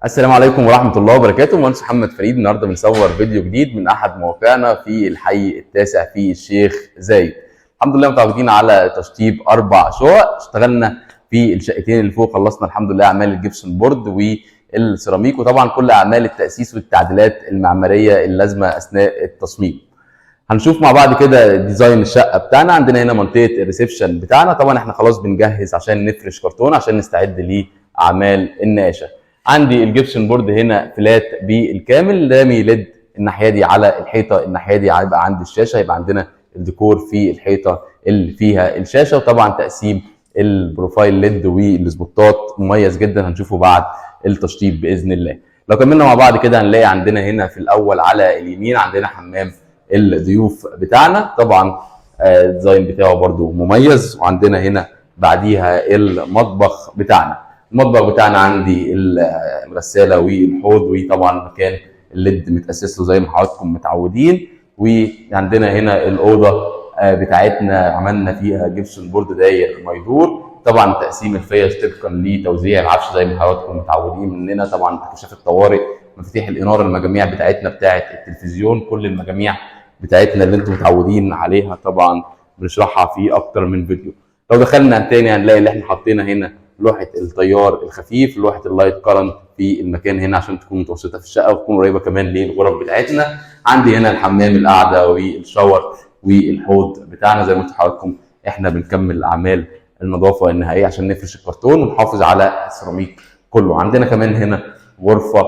السلام عليكم ورحمة الله وبركاته. مهندس محمد فريد. النهارده بنصور فيديو جديد من أحد مواقعنا في الحي التاسع في الشيخ زايد. الحمد لله متعودين على تشطيب 4 شقق. اشتغلنا في الشقتين اللي فوق، خلصنا الحمد لله أعمال الجبسون بورد والسيراميك، وطبعا كل أعمال التأسيس والتعديلات المعمارية اللازمة أثناء التصميم. هنشوف مع بعض كده ديزاين الشقة بتاعنا. عندنا هنا منطقة الريسبشن بتاعنا، طبعا احنا خلاص بنجهز عشان نفرش كرتون عشان نستعد لأعمال النقاشة. عندي الجبسون بورد هنا فلات بالكامل، رامي ليد الناحيه دي على الحيطه، الناحيه دي هيبقى عند الشاشه، يبقى عندنا الديكور في الحيطه اللي فيها الشاشه، وطبعا تقسيم البروفايل ليد والسبوتات مميز جدا هنشوفه بعد التشطيب باذن الله. لو كملنا مع بعض كده هنلاقي عندنا هنا في الاول على اليمين عندنا حمام الضيوف بتاعنا، طبعا الديزاين بتاعه برده مميز، وعندنا هنا بعديها المطبخ بتاعنا. المطبخ بتاعنا عندي الغساله والحوض، وطبعا مكان الليد متاسس له زي ما حضراتكم متعودين. وعندنا هنا الاوضه بتاعتنا عملنا فيها جبسون بورد داير ما يدور، طبعا تقسيم الفيش طبقا لتوزيع العفش زي ما حضراتكم متعودين مننا. طبعا كشاف الطوارئ، مفاتيح الاناره، المجاميع بتاعتنا بتاعت التلفزيون، كل المجاميع بتاعتنا اللي انتم متعودين عليها طبعا بنشرحها في اكتر من فيديو. لو دخلنا تاني هنلاقي اللي احنا حاطينها هنا لوحه التيار الخفيف، لوحه اللايت كارنت في المكان هنا عشان تكون متوسطه في الشقه وتكون قريبه كمان للغرف بتاعتنا. عندي هنا الحمام القعده والشاور والحوض بتاعنا. زي ما انتم حضراتكم احنا بنكمل اعمال النظافه النهائيه عشان نفرش الكرتون ونحافظ على السيراميك كله. عندنا كمان هنا غرفه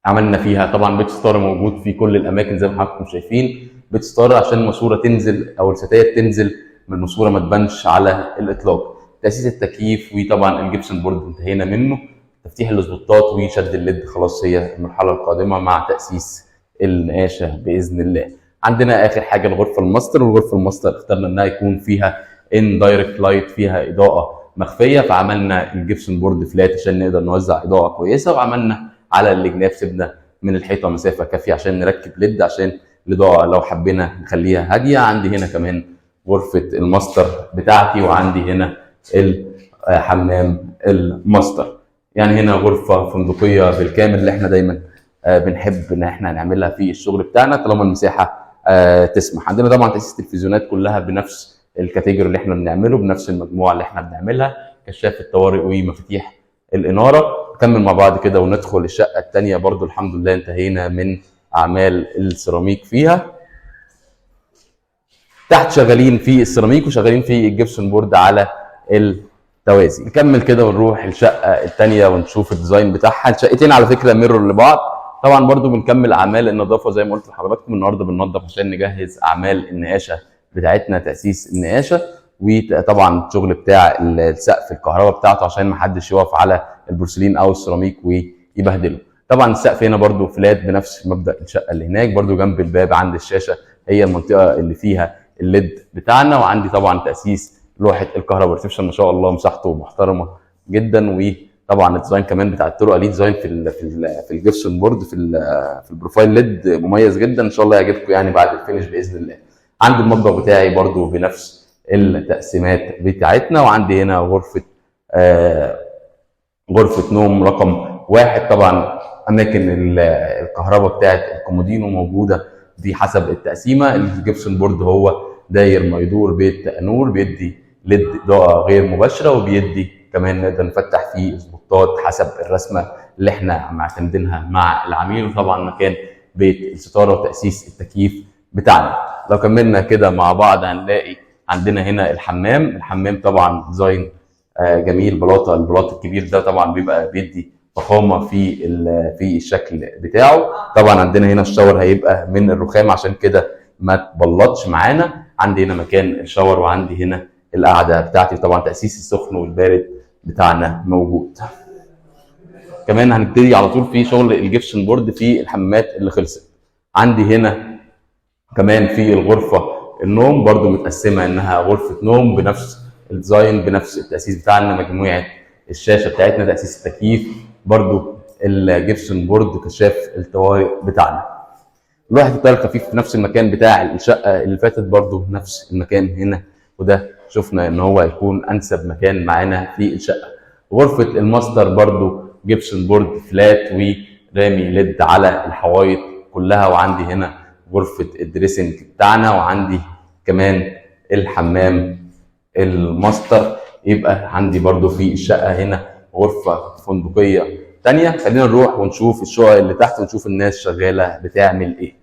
عملنا فيها طبعا بيت ستار موجود في كل الاماكن زي ما حضراتكم شايفين، بيت ستار عشان الماسوره تنزل او الستاير تنزل من الماسوره ما تبانش على الاطلاق. تاسيس التكييف، وطبعا الجبسون بورد انتهينا منه. تفتيح الاسبوتات وشد الليد خلاص هي المرحله القادمه مع تاسيس النقاشه باذن الله. عندنا اخر حاجه الغرفه الماستر، والغرفه الماستر اخترنا انها يكون فيها ان دايركت لايت، فيها اضاءه مخفيه، فعملنا الجبسون بورد فلات عشان نقدر نوزع اضاءه كويسه، وعملنا على الجناب سيبنا من الحيطه مسافه كافيه عشان نركب ليد عشان الاضاءه لو حبينا نخليها هاديه. عندي هنا كمان غرفه الماستر بتاعتي، وعندي هنا الحمام الماستر. يعني هنا غرفه فندقيه بالكامل اللي احنا دايما بنحب ان احنا نعملها في الشغل بتاعنا طالما المساحه تسمح. عندنا طبعا تاسيس التلفزيونات كلها بنفس الكاتيجوري اللي احنا بنعمله، بنفس المجموعه اللي احنا بنعملها، كشاف الطوارئ ومفاتيح الاناره. نكمل مع بعض كده وندخل الشقه الثانيه. برضو الحمد لله انتهينا من اعمال السيراميك فيها. تحت شغالين في السيراميك وشغالين في الجبسون بورد على التوازي. نكمل كده ونروح الشقه الثانيه ونشوف الديزاين بتاعها. الشقتين على فكره ميرور لبعض. طبعا برضو بنكمل اعمال النظافه زي ما قلت لحضراتكم، النهارده بننظف عشان نجهز اعمال النقاشه بتاعتنا، تاسيس النقاشه، وطبعا الشغل بتاع السقف الكهرباء بتاعته عشان ما حدش يقف على البورسلين او السيراميك ويبهدله. طبعا السقف هنا برضو فلات بنفس مبدا الشقه اللي هناك، برضو جنب الباب عند الشاشه هي المنطقه اللي فيها الليد بتاعنا. وعندي طبعا تاسيس لوحه الكهرباء. ريسبشن ما شاء الله مساحته محترمه جدا، وطبعا الديزاين كمان بتاع الطرقه ليه ديزاين في الجبسون بورد في البروفايل ليد مميز جدا، ان شاء الله يعجبكم يعني بعد الفينش باذن الله. عندي المطبخ بتاعي برضو بنفس التقسيمات بتاعتنا. وعندي هنا غرفه نوم رقم 1. طبعا اماكن الكهرباء بتاعت الكومودينو موجوده دي حسب التقسيمه. الجبسون بورد هو داير ما يدور بيت نور، بيدي ليد اضاءه غير مباشره، وبيدي كمان نقدر نفتح فيه سبوتات حسب الرسمه اللي احنا معتمدينها مع العميل. وطبعا مكان بيت الستاره وتاسيس التكييف بتاعنا. لو كملنا كده مع بعض هنلاقي عندنا هنا الحمام طبعا ديزاين جميل، بلاطه، البلاط الكبير ده طبعا بيبقى بيدي فخامه في الشكل بتاعه. طبعا عندنا هنا الشاور هيبقى من الرخام عشان كده ما تبلطش معانا. عندي هنا مكان الشاور، وعندي هنا القعده بتاعتي، طبعا تاسيس السخن والبارد بتاعنا موجود. كمان هنبتدي على طول في شغل الجبسون بورد في الحمامات اللي خلصت. عندي هنا كمان في الغرفه النوم برضو متقسمه انها غرفه نوم بنفس الديزاين بنفس التاسيس بتاعنا، مجموعه الشاشه بتاعتنا، تاسيس التكييف، برضو الجبسون بورد، كشاف الطوارئ بتاعنا. لوحه الطيار الخفيف في نفس المكان بتاع الشقه اللي فاتت، برضو نفس المكان هنا، وده شفنا ان هو هيكون انسب مكان معانا في الشقه. غرفه الماستر برضو جبسن بورد فلات ورامي ليد على الحوايط كلها. وعندي هنا غرفه الدريسنج بتاعنا، وعندي كمان الحمام الماستر. يبقى عندي برضو في الشقه هنا غرفه فندقيه تانية. خلينا نروح ونشوف الشقق اللي تحت ونشوف الناس شغاله بتعمل ايه.